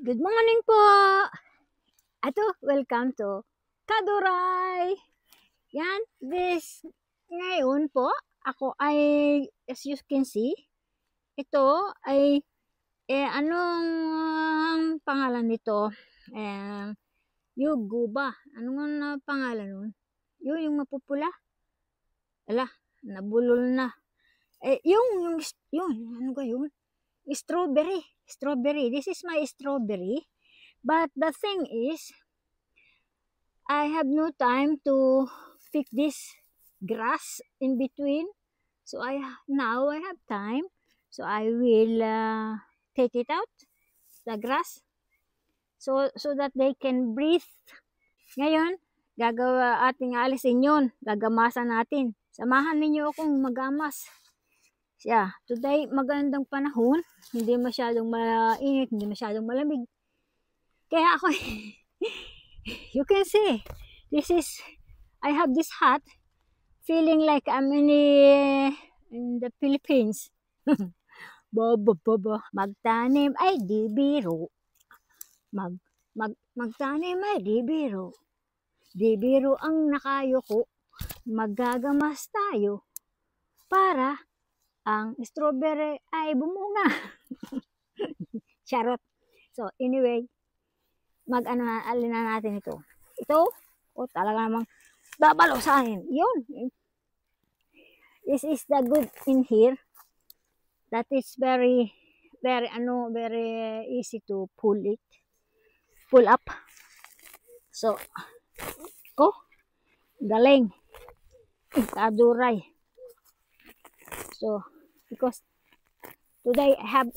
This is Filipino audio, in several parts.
Good morning po! Ato, welcome to Kaduray! Yan, ngayon po, ako ay, as you can see, ito ay, anong pangalan nito? Yugo ba? Anong pangalan nun? Yung mapupula? Ala, nabulol na. Yung, ano ba yun? Strawberry. This is my strawberry. But the thing is, I have no time to pick this grass in between. So now I have time. So I will take it out, the grass, so that they can breathe. Ngayon, ating alisin yun. Gagamasan natin. Samahan ninyo akong magamas. Yeah, today magandang panahon. Hindi masyadong mainit, hindi masyadong malamig. Kaya ako, you can see, I have this hat, feeling like I'm in the Philippines. Magtanim ay di biro. Magtanim ay di biro. Di biro ang nakayuko. Maggagamas tayo para ang strawberry ay bumunga. Charot. So anyway, alin na natin ito. Ito, talaga namang babalo sa akin. Yun. This is the good in here. That is very easy to pull up. So, galing. Kaduray. So, because today I have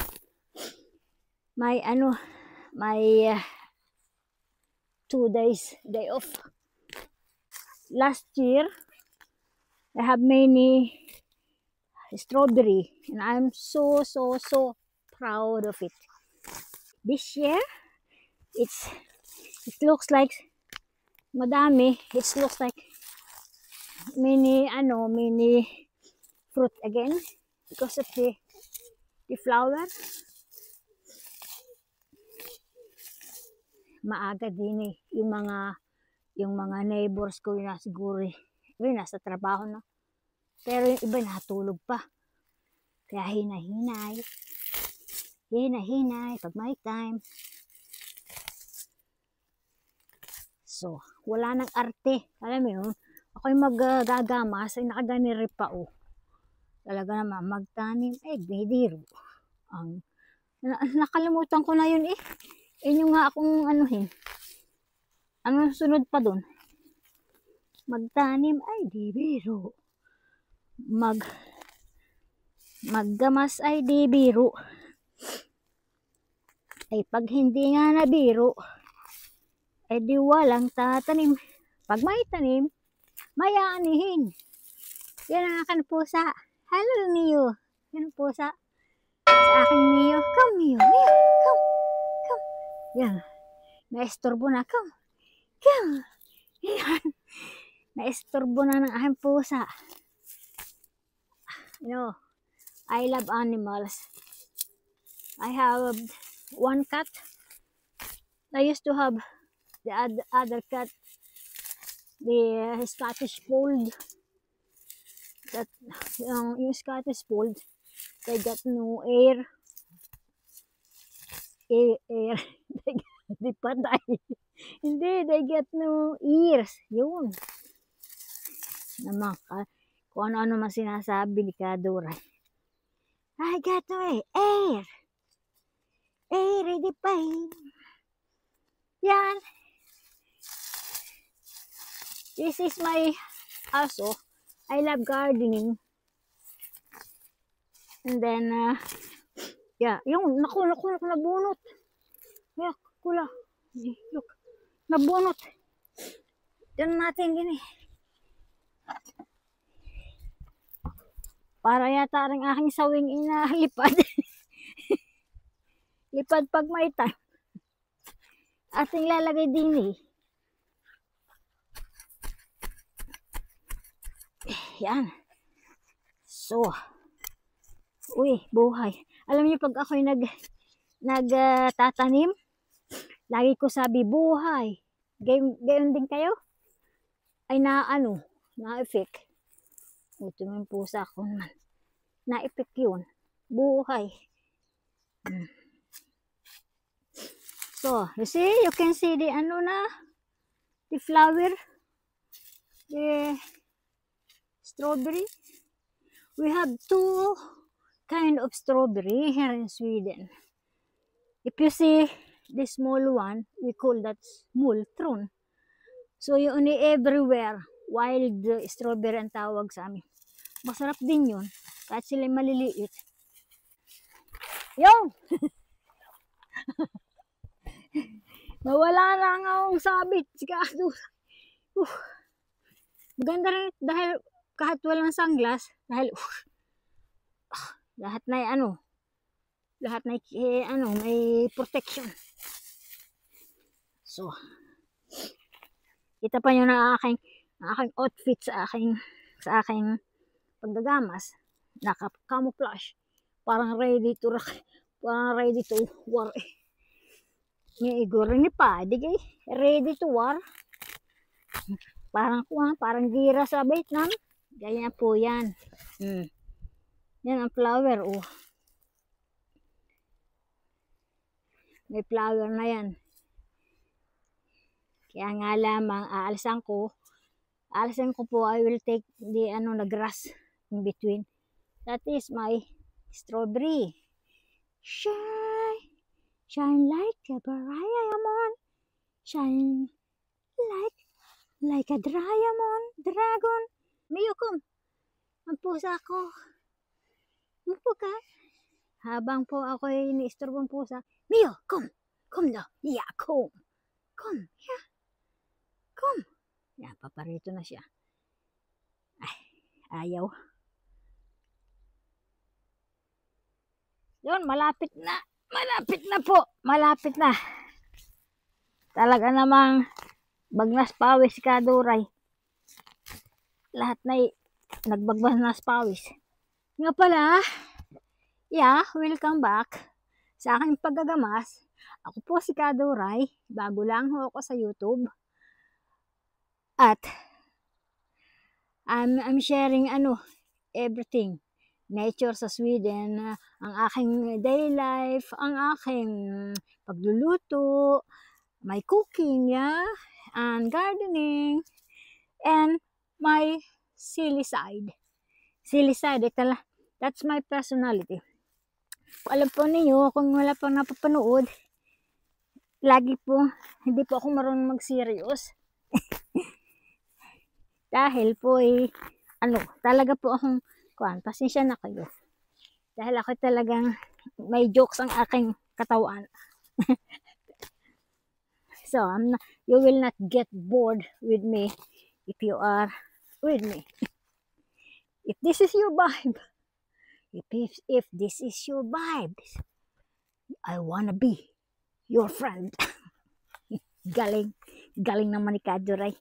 my 2 days day off. Last year I have many strawberry and I'm so proud of it. This year it looks like madami. It looks like many fruit again because of the flower. Maaga din yung mga neighbors ko na siguro nasa trabaho na, pero yung iba natulog pa, kaya hinay pag may time. So wala nang arte, alam mo yun, ako'y maggagamas ay nakaganiri pa talaga naman magtanim ay bidiro. Nakalimutan ko na yun yun nga akong anuhin. Ano sunod pa dun? Magtanim ay di biro. Maggamas ay di biro. Ay pag hindi nga na biro, ay di walang tatanim. Pag may tanim, may aanihin. Yan ang aking pusa. Hello, Mio. Yan ang pusa. Sa aking Mio. Come, Mio. Come. Yan. Naistorbo na. Come. Yan. Naistorbo na ng aking pusa. You know, I love animals. I have one cat. I used to have the other cat, the Scottish Fold. That yung Scottish Fold, they got no air. Di patay. Hindi, they get no ears. Yun. Naman, kung ano-ano man sinasabi ni Kaduray. I got no air. Ready pa yan. This is my also. I love gardening. And then, yeah, yung naku, nabunot. Yeah, kula. Look, nabunot. Diyan natin gini. Para yata rin aking sawing inalipad. Lipad pag may time. Ating lalagay din Yan. So, buhay. Alam niyo pag ako'y nagtatanim, Lagi ko sabi, buhay. Gayon din kayo? Ay na-effect. Ito yung pusa ko naman. Na-effect yun. Buhay. So, you see, you can see the the flower, the strawberry. We have two kind of strawberry here in Sweden. If you see the small one, we call that smultron. So, yun everywhere. Wild strawberry ang tawag sa amin. Masarap din yun. Kahit sila maliliit. Yung! Nawala na nga akong sabit. Sigado. Maganda rin dahil kahit walang sunglass, dahil lahat na may protection. So, kita pa nyo na aking outfit sa aking paggagamas. Naka-camouflage. Parang ready to war. Yung igor ni pa, di kay ready to war. Parang gira sa Vietnam. Ganyan po yan. Yan ang flower, oh. May flower na yan. Kaya nga lamang, aalisan ko po, I will take the grass in between. That is my strawberry. Shine like a diamond. Shine like a dragon. Mio, come. Ang pusa ko. Mupo ka. Habang po ako ay iniistorbong pusa. Mio, come. Come daw. Yeah, come. Come. Yeah. Come. Yan, paparito na siya. Ay, ayaw. Yun, malapit na. Malapit na po. Malapit na. Talaga namang bagnas pawis ka, Duray. Lahat na nagbagnas pawis. Nga pala, welcome back sa aking paggagamas. Ako po si Kaduray. Bago lang ho ako sa YouTube. At I'm sharing everything. Nature sa Sweden, ang aking daily life, ang aking pagluluto, my cooking, and gardening, and my silly side. Silly side, that's my personality. Alam po ninyo, kung wala pang napapanood, hindi po ako marunong mag-serious. Dahil po talaga po akong pasensya na kayo. Dahil ako talagang may jokes ang aking katawan. So, you will not get bored with me if you are with me. If this is your vibe, if this is your vibe, I wanna be your friend. Galing naman ni Kaduray.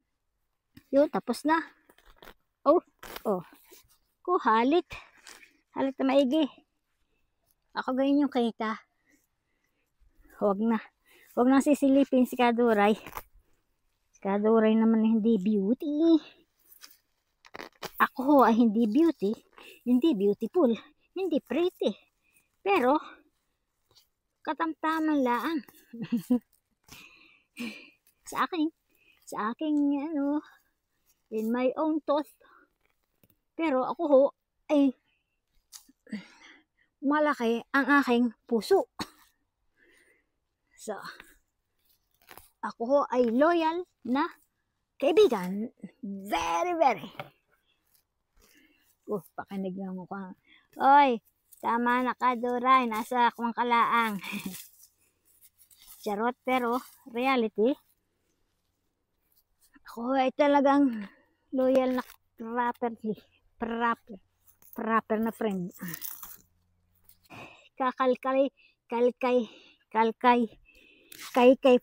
Yun, tapos na. Oh. Halit na maigi. Ako ganyan yung kita. Huwag na sisilipin si Kaduray. Si Kaduray naman hindi beauty. Ako ay hindi beauty, hindi beautiful, hindi pretty. Pero katamtaman lang. sa aking in my own thought. Pero ako ay malaki ang aking puso. So, ako ay loyal na kaibigan. Very, very. Pakinig lang ako. Oy, tama na Kaduray. Nasa akong kalaang. Charot, pero reality. Ako ay talagang loyal na proper na friend. Kakalkay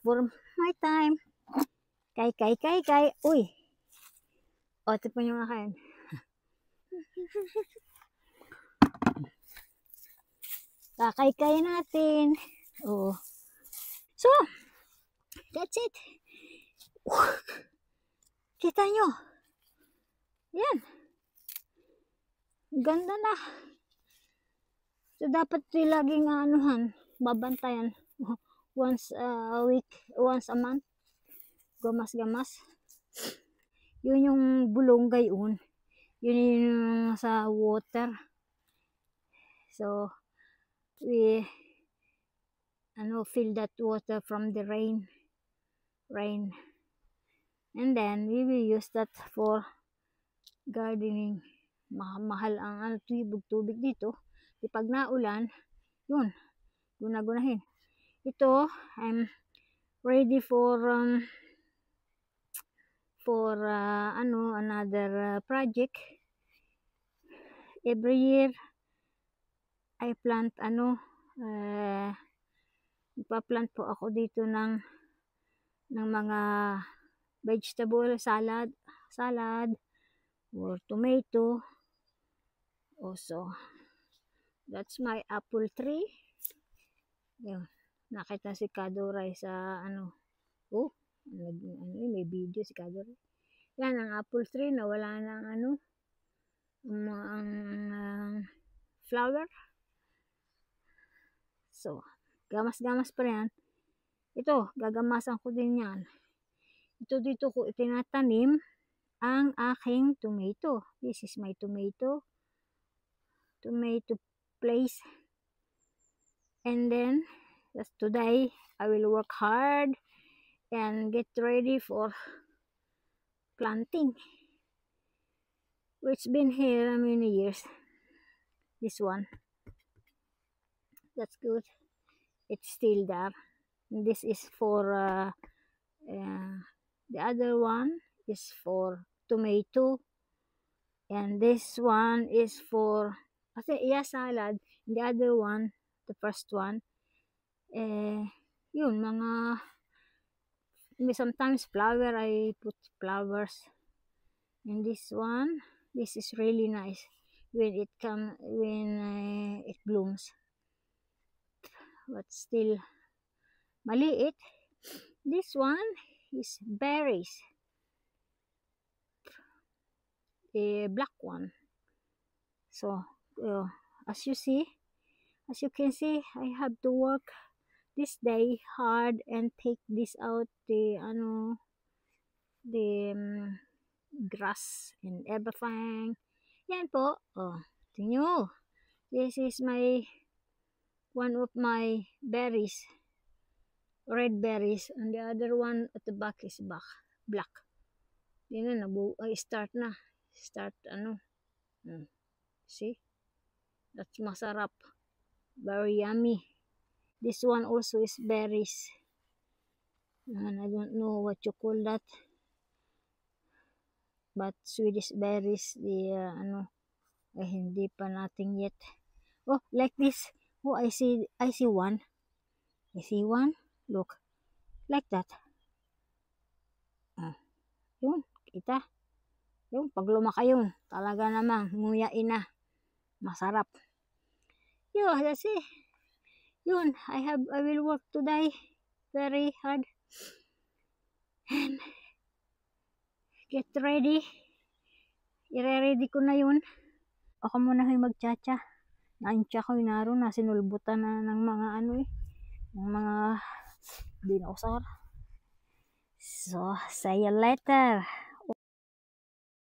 for my time. Kay. Uy. Ito po yung akin. Kakay natin. Oh. So, That's it. Kita nyo? Yan. Ganda na. So, dapat ito laging babantayan. Once a week, once a month. Gamas-gamas. Yun yung bulonggay yun. Yun yung sa water. So, we fill that water from the rain. And then, we will use that for gardening. Mahal ang tubig dito. Di pag naulan, yun, gunagunahin. Ito, I'm ready for another project. Every year, I plant ipaplant po ako dito ng mga vegetable, salad or tomato. Also, that's my apple tree. Yun, nakita si Kadoray sa may video si Kadoray. Yan ang apple tree na wala nang ang flower. So, gamas-gamas pa yan. Ito, gagamasan ko din yan. Ito dito ko itinatanim ang aking tomato. This is my tomato place. And then, today, I will work hard and get ready for planting. It's been here many years. This one. That's good. It's still there. And this is for the other one is for tomato, and this one is for salad. The other one, the first one, yun mga sometimes flower, I put flowers. And this one, this is really nice when it blooms, but still maliit. This one is berries, a black one. So as you can see, I have to work this day hard and take this out, the grass and everything. Yan po. Tingnan nyo. This is one of my berries, red berries, and the other one at the back is black. Yan na, start. See? That's masarap. Very yummy. This one also is berries. And I don't know what you call that. But Swedish berries, hindi pa natin yet. Oh, like this. Oh, I see one. Look. Like that. Yun, kita. Yung pag lumaki yun, talaga namang nguyain na. Masarap. Yun, that's it. Yun, I will work today very hard. And get ready. I-ready ko na yun. Ako muna yung magchacha. Naantya ko yung naroon na sinulbutan na ng mga ng mga dinosaur. So, see you later.